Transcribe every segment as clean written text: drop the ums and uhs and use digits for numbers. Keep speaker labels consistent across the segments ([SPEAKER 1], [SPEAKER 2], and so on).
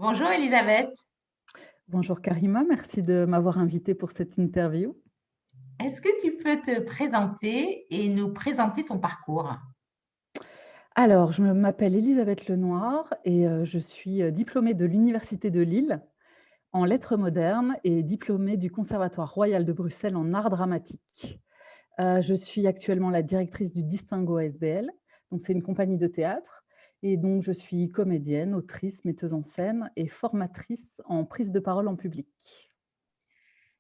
[SPEAKER 1] Bonjour Elisabeth,
[SPEAKER 2] Bonjour Karima, merci de m'avoir invitée pour cette interview.
[SPEAKER 1] est-ce que tu peux te présenter et nous présenter ton parcours?
[SPEAKER 2] Alors, je m'appelle Elisabeth Lenoir et je suis diplômée de l'Université de Lille en lettres modernes et diplômée du Conservatoire royal de Bruxelles en art dramatique. Je suis actuellement la directrice du Distingo ASBL, donc c'est une compagnie de théâtre, et donc je suis comédienne, autrice, metteuse en scène et formatrice en prise de parole en public.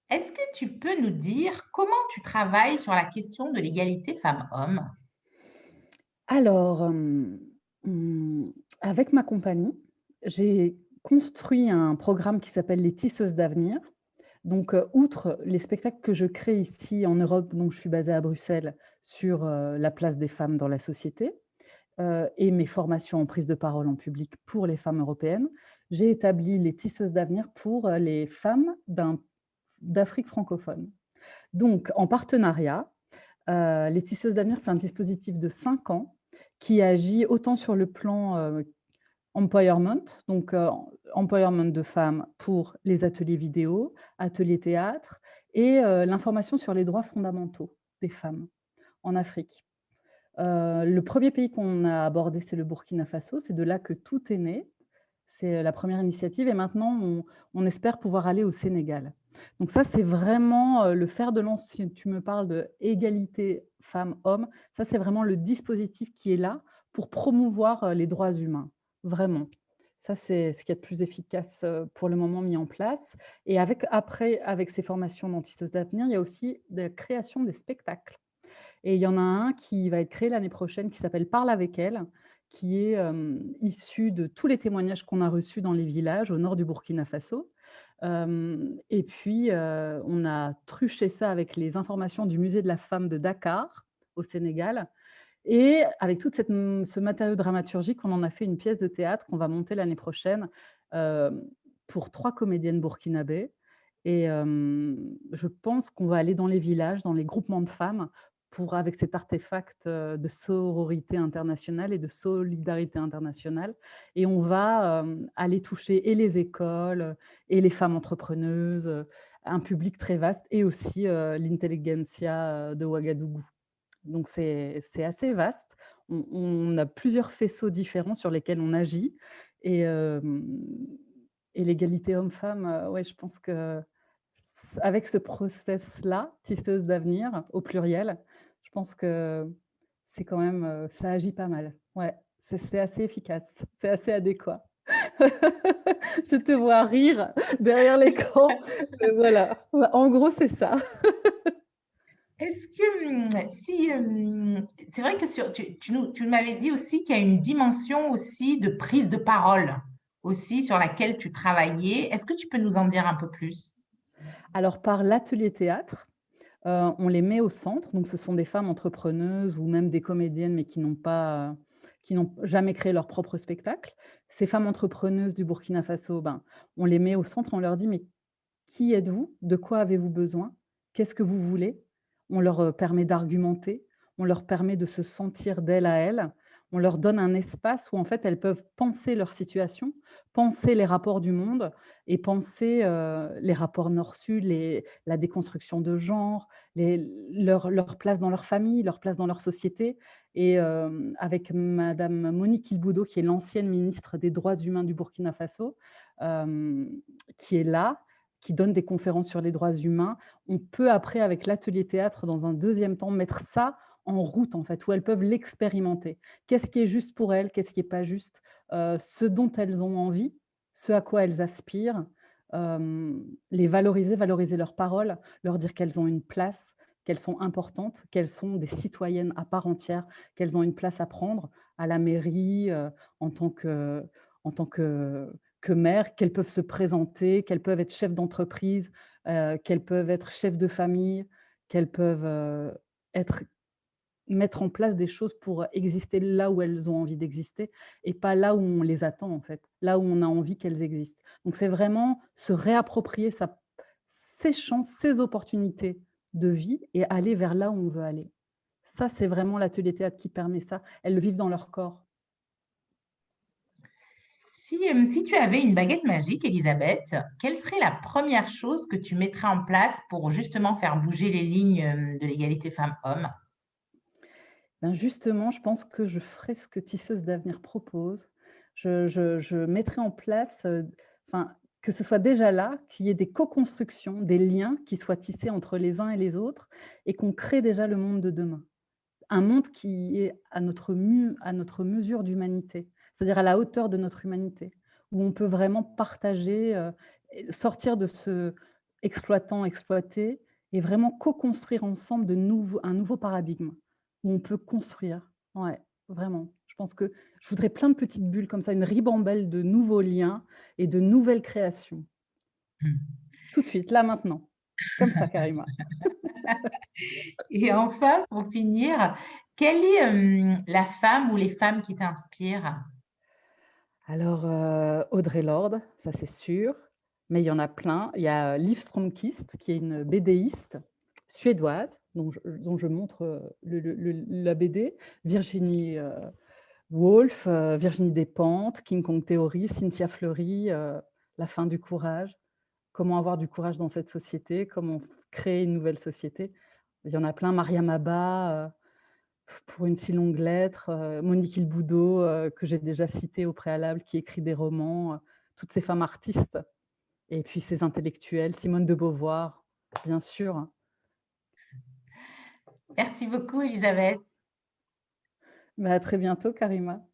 [SPEAKER 1] Est-ce que tu peux nous dire comment tu travailles sur la question de l'égalité femmes-hommes?
[SPEAKER 2] Alors, avec ma compagnie, j'ai construit un programme qui s'appelle les Tisseuses d'avenir. Donc, outre les spectacles que je crée ici en Europe, donc je suis basée à Bruxelles, sur, la place des femmes dans la société, et mes formations en prise de parole en public pour les femmes européennes, j'ai établi les Tisseuses d'avenir pour, les femmes d'Afrique francophone. Donc en partenariat, les Tisseuses d'avenir, c'est un dispositif de 5 ans qui agit autant sur le plan, empowerment, donc empowerment de femmes pour les ateliers vidéo, ateliers théâtre et l'information sur les droits fondamentaux des femmes en Afrique. Le premier pays qu'on a abordé, c'est le Burkina Faso. C'est de là que tout est né. C'est la première initiative et maintenant on espère pouvoir aller au Sénégal. Donc ça, c'est vraiment, le fer de lance, si tu me parles d'égalité femmes-hommes, ça, c'est vraiment le dispositif qui est là pour promouvoir, les droits humains, vraiment. Ça, c'est ce qu'il y a de plus efficace, pour le moment mis en place et avec ces formations d'antissos d'avenir, il y a aussi la création des spectacles. Et il y en a un qui va être créé l'année prochaine qui s'appelle «Parle avec elle», qui est, issu de tous les témoignages qu'on a reçus dans les villages au nord du Burkina Faso. Et puis, on a truché ça avec les informations du musée de la femme de Dakar, au Sénégal et avec toute ce matériau dramaturgique, on en a fait une pièce de théâtre qu'on va monter l'année prochaine, hem, pour 3 comédiennes burkinabées et je pense qu'on va aller dans les villages, dans les groupements de femmes pour avec cet artefact, de sororité internationale et de solidarité internationale et on va, aller toucher et les écoles, et les femmes entrepreneuses, un public très vaste et aussi, l'intelligentsia, de Ouagadougou. Donc c'est assez vaste. On a plusieurs faisceaux différents sur lesquels on agit et et l'égalité homme-femme, ouais, je pense que avec ce process-là, tisseuse d'avenir au pluriel, je pense que c'est quand même, ça agit pas mal. Ouais, c'est assez efficace, c'est assez adéquat. Je te vois rire derrière l'écran, voilà. En gros, c'est ça.
[SPEAKER 1] Est-ce que, si, c'est vrai que tu m'avais dit aussi qu'il y a une dimension aussi de prise de parole, aussi sur laquelle tu travaillais. Est-ce que tu peux nous en dire un peu plus?
[SPEAKER 2] Alors par l'atelier théâtre, on les met au centre, donc ce sont des femmes entrepreneuses ou même des comédiennes, mais qui n'ont jamais créé leur propre spectacle. Ces femmes entrepreneuses du Burkina Faso, ben, on les met au centre, on leur dit: «Mais qui êtes-vous? De quoi avez-vous besoin? Qu'est-ce que vous voulez?» On leur, permet d'argumenter, on leur permet de se sentir d'elles à elles. On leur donne un espace où en fait elles peuvent penser leur situation, penser les rapports du monde et penser, les rapports nord-sud, la déconstruction de genre, leur place dans leur famille, leur place dans leur société et avec madame Monique Ilboudo qui est l'ancienne ministre des droits humains du Burkina Faso, qui est là, qui donne des conférences sur les droits humains. On peut après, avec l'atelier théâtre, dans un deuxième temps, mettre ça en route, en fait, où elles peuvent l'expérimenter. Qu'est-ce qui est juste pour elles? Qu'est-ce qui est pas juste? Ce dont elles ont envie, ce à quoi elles aspirent, les valoriser, valoriser leurs paroles, leur dire qu'elles ont une place, qu'elles sont importantes, qu'elles sont des citoyennes à part entière, qu'elles ont une place à prendre à la mairie, en tant que en tant que mères, qu'elles peuvent se présenter, qu'elles peuvent être chefs d'entreprise, qu'elles peuvent être chefs de famille, qu'elles peuvent, être mettre en place des choses pour exister là où elles ont envie d'exister et pas là où on les attend, en fait, là où on a envie qu'elles existent. Donc c'est vraiment se réapproprier ses chances, ses opportunités de vie et aller vers là où on veut aller. Ça, c'est vraiment l'atelier théâtre qui permet ça. Elles le vivent dans leur corps.
[SPEAKER 1] Si tu avais une baguette magique, Elisabeth, quelle serait la première chose que tu mettrais en place pour justement faire bouger les lignes de l'égalité femmes-hommes?
[SPEAKER 2] Ben, justement, je pense que je ferai ce que Tisseuse d'avenir propose. Je mettrai en place, enfin, que ce soit déjà là, qu'il y ait des co-constructions, des liens qui soient tissés entre les uns et les autres et qu'on crée déjà le monde de demain. Un monde qui est à notre mesure d'humanité, c'est-à-dire à la hauteur de notre humanité, où on peut vraiment partager, et sortir de ce exploitant-exploité et vraiment co-construire ensemble un nouveau paradigme, où on peut construire. Ouais, vraiment. Je pense que je voudrais plein de petites bulles comme ça, une ribambelle de nouveaux liens et de nouvelles créations. Tout de suite, là, maintenant. Comme ça, Karima.
[SPEAKER 1] Et enfin, pour finir, quelle est la femme ou les femmes qui t'inspirent?
[SPEAKER 2] Alors, Audre Lorde, ça c'est sûr, mais il y en a plein. Il y a Liv Strömquist qui est une BDiste suédoise dont je montre, la BD. Virginie, Woolf, Virginie Despentes, King Kong Theory, Cynthia Fleury, La fin du courage. Comment avoir du courage dans cette société? Comment créer une nouvelle société? Il y en a plein. Mariam Abba, pour une si longue lettre, Monique Ilboudo, que j'ai déjà citée au préalable, qui écrit des romans, toutes ces femmes artistes et puis ces intellectuels, Simone de Beauvoir, bien sûr.
[SPEAKER 1] Merci beaucoup, Elisabeth.
[SPEAKER 2] Mais à très bientôt, Karima.